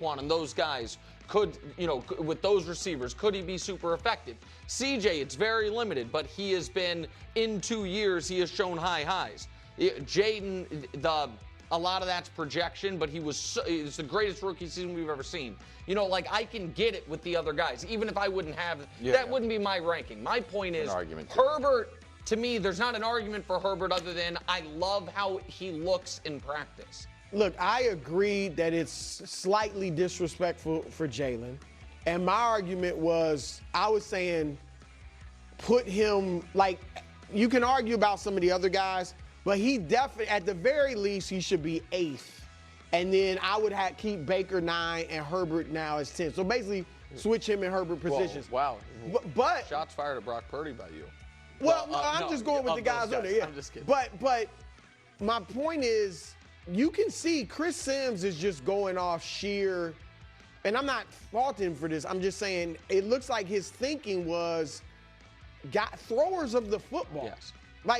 and those guys could, with those receivers, could he be super effective? CJ, it's very limited, but he has been, in 2 years, he has shown high highs. Jaden, a lot of that's projection, but it's the greatest rookie season we've ever seen. I can get it with the other guys, even if I wouldn't have, wouldn't be my ranking. My point is, Herbert, to me, there's not an argument for Herbert other than I love how he looks in practice. Look, I agree that it's slightly disrespectful for Jalen. And my argument was, I was saying, put him, you can argue about some of the other guys, but he definitely, at the very least, he should be 8th. And then I would keep Baker 9 and Herbert now as 10. So basically, switch him and Herbert positions. Whoa, wow. But shots fired at Brock Purdy by you. Well, I'm just going with the guys on there. Yeah. I'm just kidding. But my point is, you can see Chris Sims is just going off sheer, and I'm not faulting him for this. I'm just saying it looks like his thinking was throwers of the football. Yes.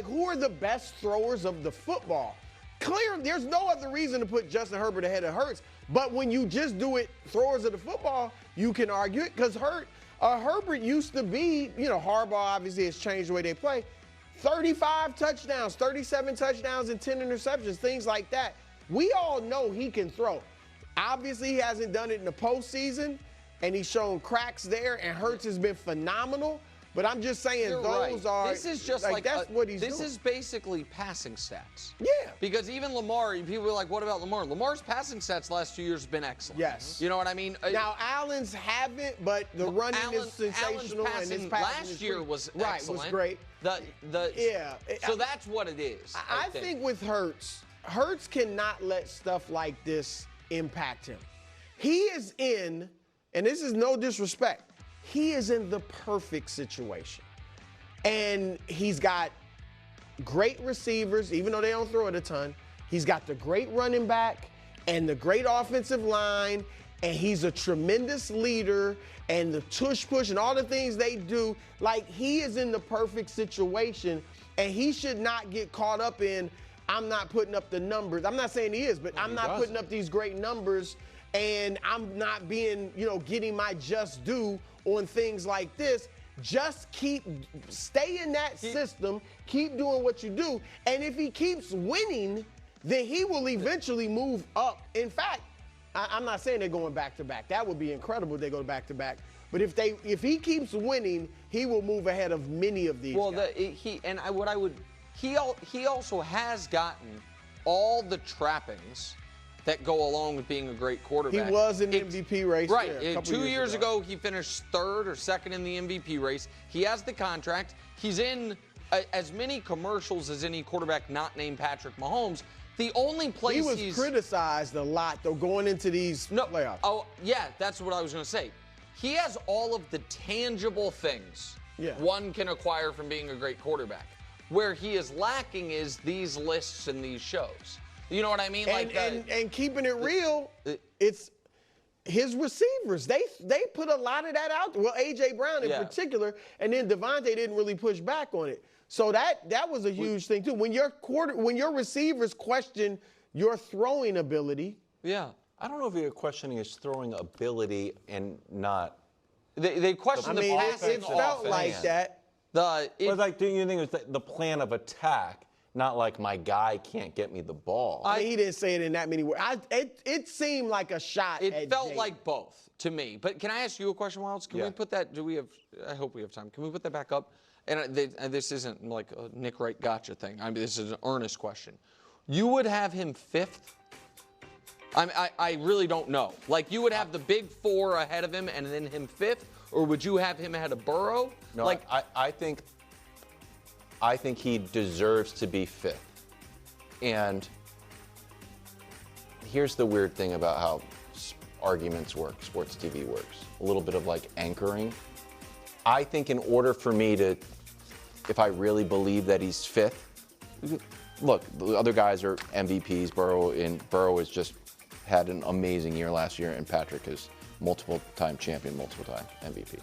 Who are the best throwers of the football? Clearly, there's no other reason to put Justin Herbert ahead of Hurts. But when you just do it, throwers of the football, you can argue it because Herbert used to be, Harbaugh obviously has changed the way they play. 35 touchdowns, 37 touchdowns, and 10 interceptions, things like that. We all know he can throw. Obviously, he hasn't done it in the postseason, and he's shown cracks there, and Hurts has been phenomenal. But I'm just saying those are. This is just that's what he's doing. This is basically passing stats. Yeah. Because even Lamar, people are like, what about Lamar? Lamar's passing stats last 2 years have been excellent. Yes. You know what I mean? Now, Allen's haven't, but the running is sensational. Allen's and his passing passing last year was right, excellent. was great. Yeah. So that's what it is. I think with Hurts cannot let stuff like this impact him. He is in, and this is no disrespect, he is in the perfect situation. And he's got great receivers, even though they don't throw it a ton. He's got the great running back and the great offensive line, and he's a tremendous leader, and the tush push and all the things they do. He is in the perfect situation, and he should not get caught up in, I'm not putting up the numbers. I'm not saying he is, but I'm not putting up these great numbers, and I'm not being, getting my just due on things like this. Just stay in that system, keep doing what you do, and if he keeps winning, then he will eventually move up. In fact, I'm not saying they're going back-to-back. That would be incredible if they go back-to-back. But if he keeps winning, he will move ahead of many of these guys. He also has gotten all the trappings that go along with being a great quarterback. He was in the MVP race. Right. Yeah, 2 years ago, he finished 3rd or 2nd in the MVP race. He has the contract. He's in as many commercials as any quarterback not named Patrick Mahomes. The only place he was criticized a lot, though, going into these playoffs. Oh, yeah, that's what I was going to say. He has all of the tangible things one can acquire from being a great quarterback. Where he is lacking is these lists and these shows. You know what I mean? And keeping it real, it's his receivers. They put a lot of that out there. Well, A.J. Brown in particular, and then Devontae didn't really push back on it. So that was a huge thing too. When your receivers question your throwing ability. Yeah. I don't know if you're questioning his throwing ability and not. They question the passing. It felt like that. But do you think it was the plan of attack? Not like my guy can't get me the ball. He didn't say it in that many words. It seemed like a shot. It felt like both to me. But can I ask you a question, Wilds? Can we put that? I hope we have time. Can we put that back up? And this isn't like a Nick Wright gotcha thing. I mean, this is an earnest question. You would have him 5th? I really don't know. You would have the big 4 ahead of him and then him 5th, or would you have him ahead of Burrow? No, I think he deserves to be 5th. And here's the weird thing about how arguments work, sports TV works. A little bit of anchoring. I think in order for me to, if I really believe that he's 5th, look, the other guys are MVPs. Burrow has just had an amazing year last year, and Patrick is multiple-time champion, multiple-time MVP.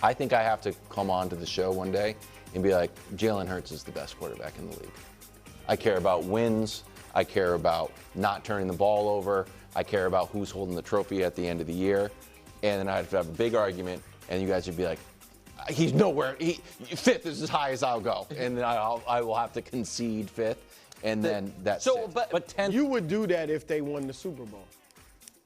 I think I have to come on to the show one day and be like, Jalen Hurts is the best quarterback in the league. I care about wins. I care about not turning the ball over. I care about who's holding the trophy at the end of the year. And then I'd have a big argument, and you guys would be like, he's nowhere. Fifth is as high as I'll go. And then I will have to concede fifth. And then that's so, it. but 10th. You would do that if they won the Super Bowl.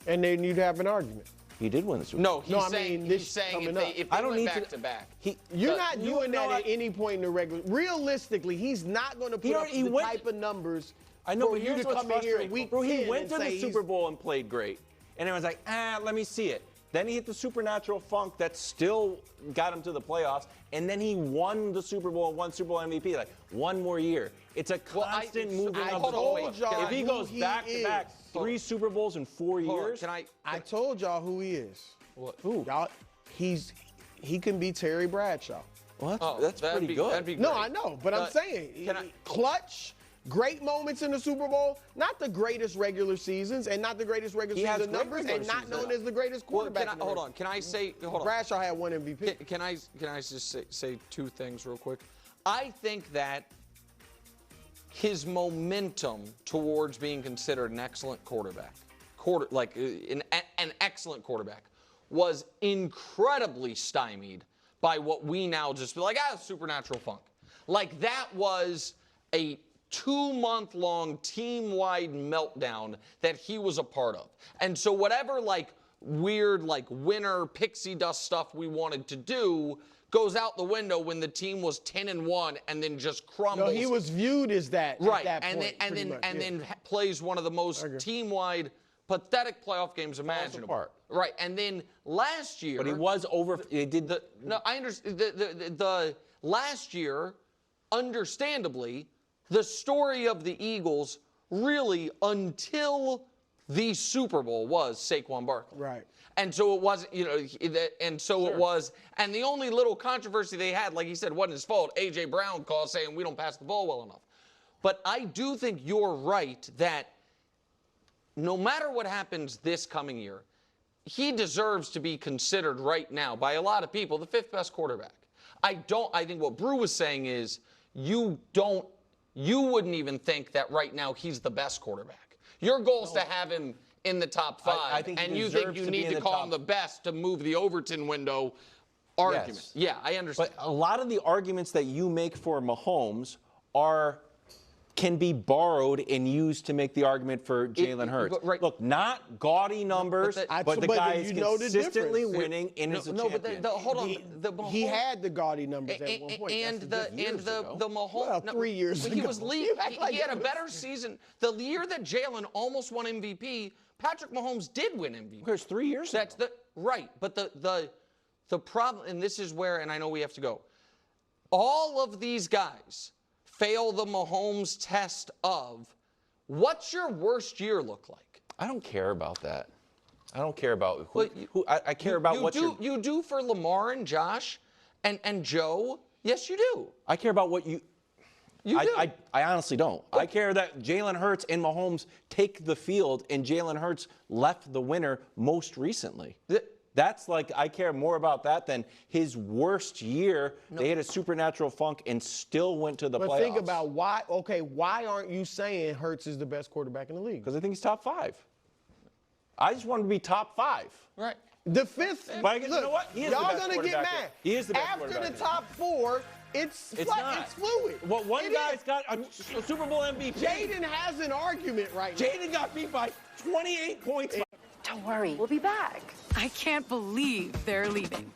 And then you'd have an argument. He did win the Super Bowl. no, he's saying if they I don't went need back to back. You're not doing that at any point in the regular. Realistically, he's not going to put up the type of numbers. I know, for but you here's to what's come in here frustrating. week Bro, 10 he went and to say the Super Bowl and played great. And everyone's like, let me see it. Then he hit the supernatural funk that still got him to the playoffs. And then he won the Super Bowl and won Super Bowl MVP. Like, one more year. It's a constant moving of the ball. If he goes back-to-back 3 Super Bowls in 4 years. I told y'all who he is. What? Who? Y'all, he can be Terry Bradshaw. Well, that's pretty good. That'd be great. No, I know, but I'm saying clutch, great moments in the Super Bowl, not the greatest regular seasons and not the greatest regular season numbers, and not known as the greatest quarterback. Hold on. Can I say? Hold on. Bradshaw had 1 MVP. Can I just say 2 things real quick? I think that his momentum towards being considered an excellent quarterback, an excellent quarterback, was incredibly stymied by what we now just feel like, supernatural funk. Like, that was a 2-month-long team-wide meltdown that he was a part of. And so whatever, weird, winner pixie dust stuff we wanted to do goes out the window when the team was 10-1 and then just crumbles. No, he was viewed as that. Right, at that and point, then plays one of the most team-wide, pathetic playoff games imaginable. Right, and then last year. But he was over. He did no, I understand. The last year, understandably, the story of the Eagles really until the Super Bowl was Saquon Barkley. Right. And so it wasn't, it was, and the only little controversy they had, like he said, wasn't his fault. A.J. Brown called saying we don't pass the ball well enough. But I do think you're right that no matter what happens this coming year, he deserves to be considered right now by a lot of people the 5th best quarterback. I think what Brou was saying is you wouldn't even think that right now he's the best quarterback. Your goal is to have him in the top 5, I think and you think you need to call him the best to move the Overton window argument. Yes. Yeah, I understand. But a lot of the arguments that you make for Mahomes can be borrowed and used to make the argument for Jalen Hurts. Look, not gaudy numbers, but the guy is consistently winning in his champion. Hold on. He had the gaudy numbers at one point. And the Mahomes. Well, 3 years ago. He was leading. He had a better season. The year that Jalen almost won MVP, Patrick Mahomes did win MVP. Of course, 3 years ago. Right. But the problem, and this is where, and I know we have to go, all of these guys fail the Mahomes test of what's your worst year look like? I don't care about that. I don't care about who I care about what you do for Lamar and Josh and Joe. Yes, you do. I care about what you do. I honestly don't. I care that Jalen Hurts and Mahomes take the field, and Jalen Hurts left the winner most recently. That's I care more about that than his worst year. No. They had a supernatural funk and still went to the playoffs. But think about why aren't you saying Hurts is the best quarterback in the league? Because I think he's top 5. I just want him to be top 5. Right. The 5th. But you know what? Y'all gonna get mad. He is the best After quarterback. the top 4, it's fluid. Well, one guy's got a Super Bowl MVP. Jaden has an argument right now. Jaden got beat by 28 points. Don't worry, we'll be back. I can't believe they're leaving.